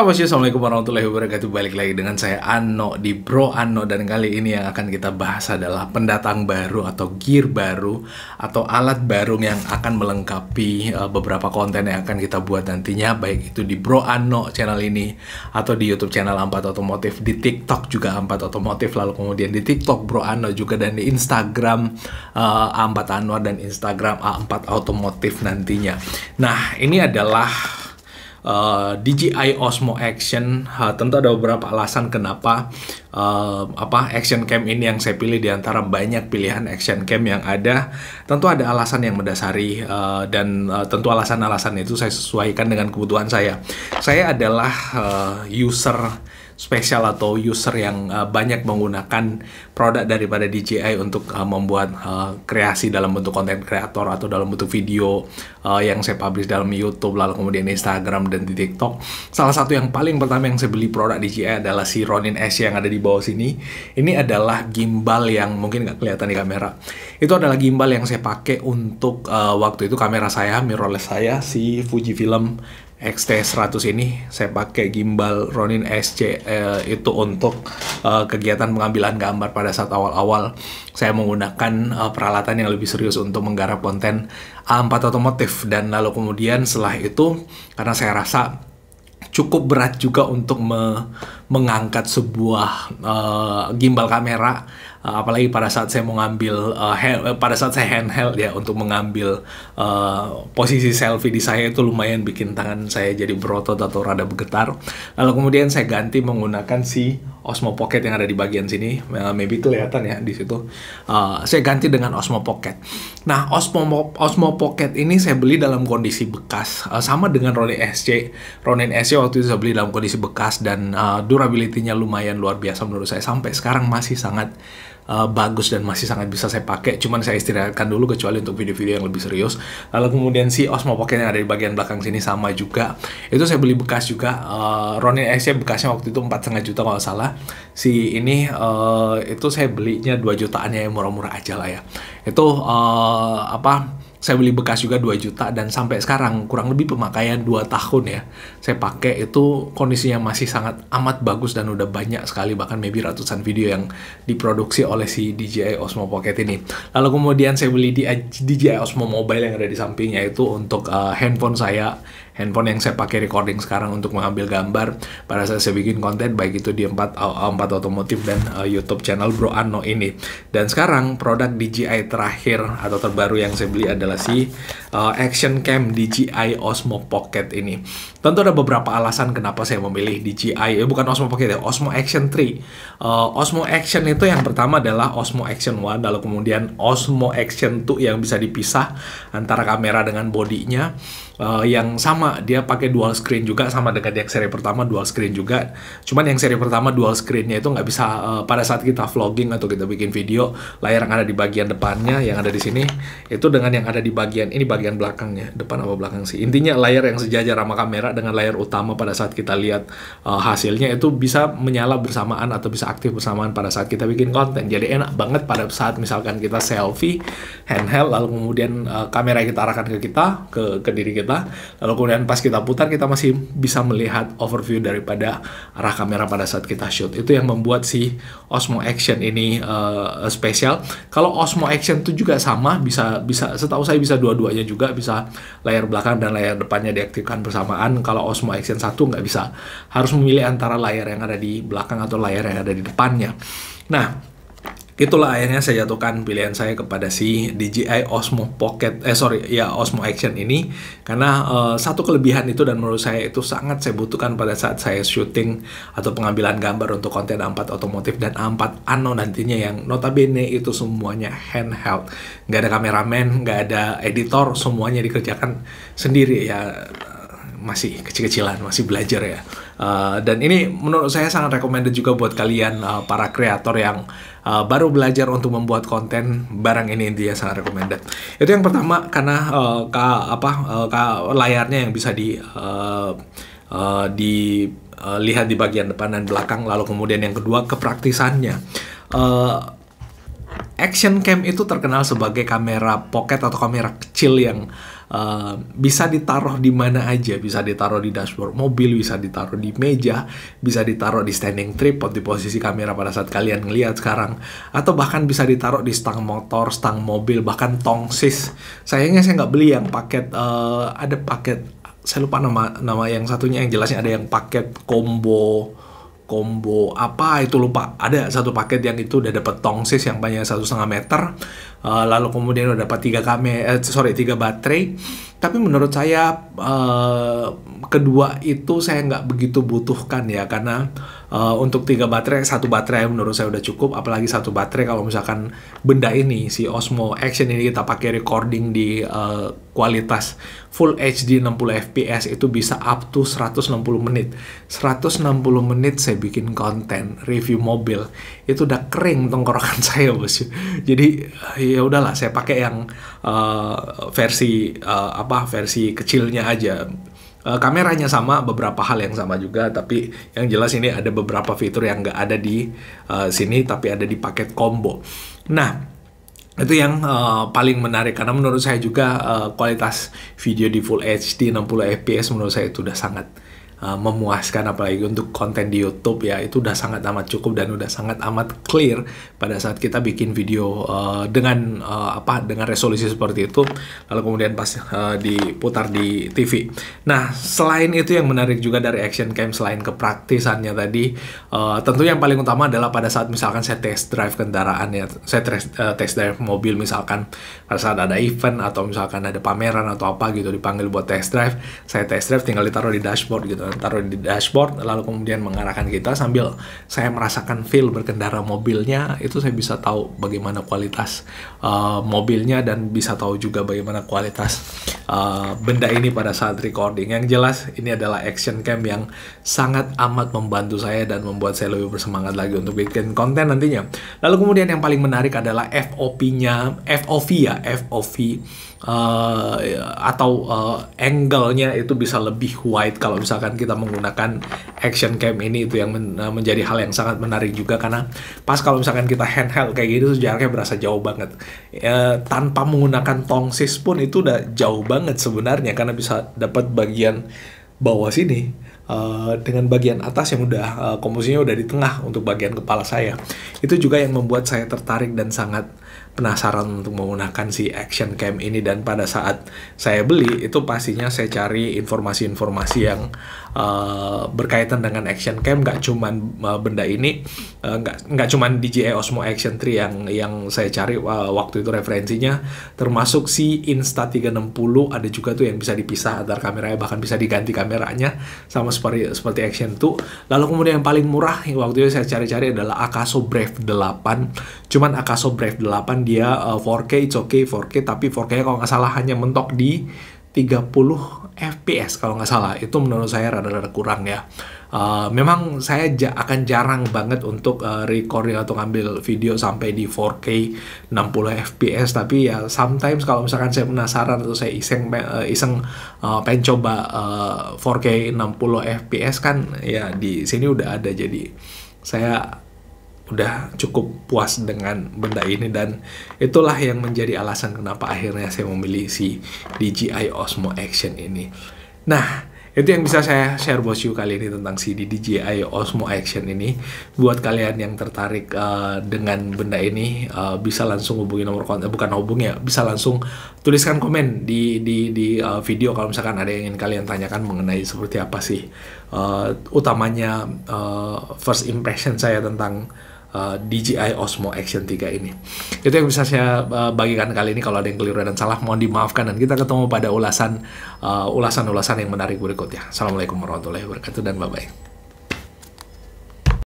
Halo bosnya, assalamualaikum warahmatullahi wabarakatuh. Balik lagi dengan saya Anno di Bro Anno. Dan kali ini yang akan kita bahas adalah pendatang baru atau gear baru atau alat baru yang akan melengkapi beberapa konten yang akan kita buat nantinya, baik itu di Bro Anno channel ini atau di YouTube channel A4 Otomotif, di TikTok juga A4 Otomotif, lalu kemudian di TikTok Bro Anno juga, dan di Instagram A4 Anwar dan Instagram A4 Otomotif nantinya. Nah, ini adalah DJI Osmo Action. Tentu ada beberapa alasan kenapa action cam ini yang saya pilih di antara banyak pilihan action cam yang ada. Tentu ada alasan yang mendasari dan tentu alasan-alasan itu saya sesuaikan dengan kebutuhan saya. Saya adalah user spesial atau user yang banyak menggunakan produk daripada DJI untuk membuat kreasi dalam bentuk konten kreator atau dalam bentuk video yang saya publish dalam YouTube, lalu kemudian Instagram dan di TikTok. Salah satu yang paling pertama yang saya beli produk DJI adalah si Ronin S yang ada di bawah sini. Ini adalah gimbal yang mungkin nggak kelihatan di kamera. Itu adalah gimbal yang saya pakai untuk waktu itu kamera saya, mirrorless saya, si Fujifilm XT100 ini. Saya pakai gimbal Ronin SC itu untuk kegiatan pengambilan gambar pada saat awal-awal saya menggunakan peralatan yang lebih serius untuk menggarap konten A4 Otomotif. Dan lalu kemudian setelah itu, karena saya rasa cukup berat juga untuk mengangkat sebuah gimbal kamera, apalagi pada saat saya mau ngambil pada saat saya handheld ya, untuk mengambil posisi selfie di saya itu lumayan bikin tangan saya jadi berotot atau rada bergetar. Lalu kemudian saya ganti menggunakan si Osmo Pocket yang ada di bagian sini, maybe kelihatan ya di situ. Saya ganti dengan Osmo Pocket. Nah, Osmo Pocket ini saya beli dalam kondisi bekas, sama dengan Ronin SC. Ronin SC waktu itu saya beli dalam kondisi bekas dan durability-nya lumayan luar biasa menurut saya. Sampai sekarang masih sangat bagus dan masih sangat bisa saya pakai. Cuman saya istirahatkan dulu kecuali untuk video-video yang lebih serius. Lalu kemudian si Osmo Pocket yang ada di bagian belakang sini sama juga. Itu saya beli bekas juga. Ronin SC bekasnya waktu itu 4,5 juta kalau salah. Si ini itu saya belinya 2 jutaan ya, murah-murah aja lah ya. Itu saya beli bekas juga 2 juta dan sampai sekarang kurang lebih pemakaian 2 tahun ya. Saya pakai itu kondisinya masih sangat amat bagus dan udah banyak sekali, bahkan maybe ratusan video yang diproduksi oleh si DJI Osmo Pocket ini. Lalu kemudian saya beli di DJI Osmo Mobile yang ada di sampingnya itu untuk handphone saya. Handphone yang saya pakai recording sekarang untuk mengambil gambar pada saat saya bikin konten, baik itu di A4 Otomotif dan YouTube channel Bro Anno ini. Dan sekarang produk DJI terakhir atau terbaru yang saya beli adalah si Action Cam DJI Osmo Pocket ini. Tentu ada beberapa alasan kenapa saya memilih DJI, bukan Osmo Pocket ya, Osmo Action 3. Osmo Action itu yang pertama adalah Osmo Action 1, lalu kemudian Osmo Action 2 yang bisa dipisah antara kamera dengan bodinya. Yang sama, dia pakai dual screen juga, sama dengan yang seri pertama dual screen juga. Cuman yang seri pertama dual screennya itu nggak bisa pada saat kita vlogging atau kita bikin video, layar yang ada di bagian depannya yang ada di sini itu dengan yang ada di bagian ini, bagian belakangnya, depan apa belakang sih, intinya layar yang sejajar sama kamera dengan layar utama pada saat kita lihat hasilnya itu bisa menyala bersamaan atau bisa aktif bersamaan pada saat kita bikin konten. Jadi enak banget pada saat misalkan kita selfie handheld, lalu kemudian kamera kita arahkan ke kita, ke diri kita, lalu kemudian pas kita putar kita masih bisa melihat overview daripada arah kamera pada saat kita shoot. Itu yang membuat si Osmo Action ini spesial. Kalau Osmo Action itu juga sama, bisa setahu saya bisa dua-duanya juga, bisa layar belakang dan layar depannya diaktifkan bersamaan. Kalau Osmo Action 1 nggak bisa, harus memilih antara layar yang ada di belakang atau layar yang ada di depannya. Nah, itulah akhirnya saya jatuhkan pilihan saya kepada si DJI Osmo Pocket, Osmo Action ini, karena satu kelebihan itu dan menurut saya itu sangat saya butuhkan pada saat saya syuting atau pengambilan gambar untuk konten A4 Otomotif dan A4 Anno nantinya, yang notabene itu semuanya handheld, nggak ada kameramen, nggak ada editor, semuanya dikerjakan sendiri ya. Masih kecil-kecilan, masih belajar ya. Dan ini menurut saya sangat recommended juga buat kalian para kreator yang baru belajar untuk membuat konten. Barang ini intinya sangat recommended. Itu yang pertama, karena layarnya yang bisa dilihat di bagian depan dan belakang. Lalu kemudian yang kedua, kepraktisannya. Action cam itu terkenal sebagai kamera pocket atau kamera kecil yang bisa ditaruh di mana aja, bisa ditaruh di dashboard mobil, bisa ditaruh di meja, bisa ditaruh di standing tripod di posisi kamera pada saat kalian ngelihat sekarang, atau bahkan bisa ditaruh di stang motor, stang mobil, bahkan tongsis. Sayangnya saya nggak beli yang paket, ada paket, saya lupa nama yang satunya, yang jelasnya ada yang paket combo apa itu lupa, ada satu paket yang itu udah dapat tongsis yang panjang 1,5 meter, lalu kemudian udah dapat 3 baterai. Tapi menurut saya kedua itu saya nggak begitu butuhkan ya, karena untuk 3 baterai, 1 baterai menurut saya udah cukup, apalagi 1 baterai kalau misalkan benda ini, si Osmo Action ini kita pakai recording di kualitas Full HD 60 fps itu bisa up to 160 menit. 160 menit saya bikin konten review mobil, itu udah kering tenggorokan saya, bos. Jadi ya udahlah, saya pakai yang versi kecilnya aja. Kameranya sama, beberapa hal yang sama juga, tapi yang jelas ini ada beberapa fitur yang nggak ada di sini, tapi ada di paket combo. Nah, itu yang paling menarik, karena menurut saya juga kualitas video di Full HD 60 fps menurut saya itu udah sangat memuaskan, apalagi untuk konten di YouTube ya, itu udah sangat amat cukup dan udah sangat amat clear pada saat kita bikin video dengan resolusi seperti itu, lalu kemudian pas diputar di TV. Nah, selain itu yang menarik juga dari action cam, selain kepraktisannya tadi, tentu yang paling utama adalah pada saat misalkan saya test drive kendaraan ya, saya test drive mobil misalkan pada saat ada event atau misalkan ada pameran atau apa gitu, dipanggil buat test drive, saya test drive tinggal ditaruh di dashboard gitu, taruh di dashboard, lalu kemudian mengarahkan kita sambil saya merasakan feel berkendara mobilnya, itu saya bisa tahu bagaimana kualitas mobilnya dan bisa tahu juga bagaimana kualitas benda ini pada saat recording. Yang jelas ini adalah action cam yang sangat amat membantu saya dan membuat saya lebih bersemangat lagi untuk bikin konten nantinya. Lalu kemudian yang paling menarik adalah FOV-nya, FOV atau angle-nya itu bisa lebih wide kalau misalkan kita menggunakan action cam ini. Itu yang menjadi hal yang sangat menarik juga, karena pas kalau misalkan kita handheld kayak gitu jaraknya berasa jauh banget, tanpa menggunakan tongsis pun itu udah jauh banget sebenarnya, karena bisa dapat bagian bawah sini dengan bagian atas yang udah komposisinya udah di tengah untuk bagian kepala saya. Itu juga yang membuat saya tertarik dan sangat penasaran untuk menggunakan si action cam ini. Dan pada saat saya beli itu pastinya saya cari informasi-informasi yang berkaitan dengan action cam. Nggak cuman benda ini, nggak cuman DJI Osmo Action 3 yang saya cari waktu itu referensinya, termasuk si Insta360 ada juga tuh yang bisa dipisah antar kameranya, bahkan bisa diganti kameranya sama seperti Action 2. Lalu kemudian yang paling murah waktu itu saya cari-cari adalah Akaso Brave 8. Cuman Akaso Brave 8 dia 4K, it's okay 4K, tapi 4K kalau nggak salah hanya mentok di 30 fps kalau nggak salah. Itu menurut saya rada-rada kurang ya. Memang saya akan jarang banget untuk recording atau ngambil video sampai di 4K 60 fps, tapi ya sometimes kalau misalkan saya penasaran atau saya iseng pengen coba 4K 60 fps kan ya di sini udah ada, jadi saya udah cukup puas dengan benda ini, dan itulah yang menjadi alasan kenapa akhirnya saya memilih si DJI Osmo Action ini. Nah, itu yang bisa saya share bosku kali ini tentang si DJI Osmo Action ini. Buat kalian yang tertarik dengan benda ini, bisa langsung hubungi nomor kontak, bukan hubungi ya, bisa langsung tuliskan komen di video kalau misalkan ada yang ingin kalian tanyakan mengenai seperti apa sih utamanya first impression saya tentang DJI Osmo Action 3 ini. Itu yang bisa saya bagikan kali ini. Kalau ada yang keliru dan salah mohon dimaafkan, dan kita ketemu pada ulasan yang menarik berikutnya. Assalamualaikum warahmatullahi wabarakatuh dan bye-bye.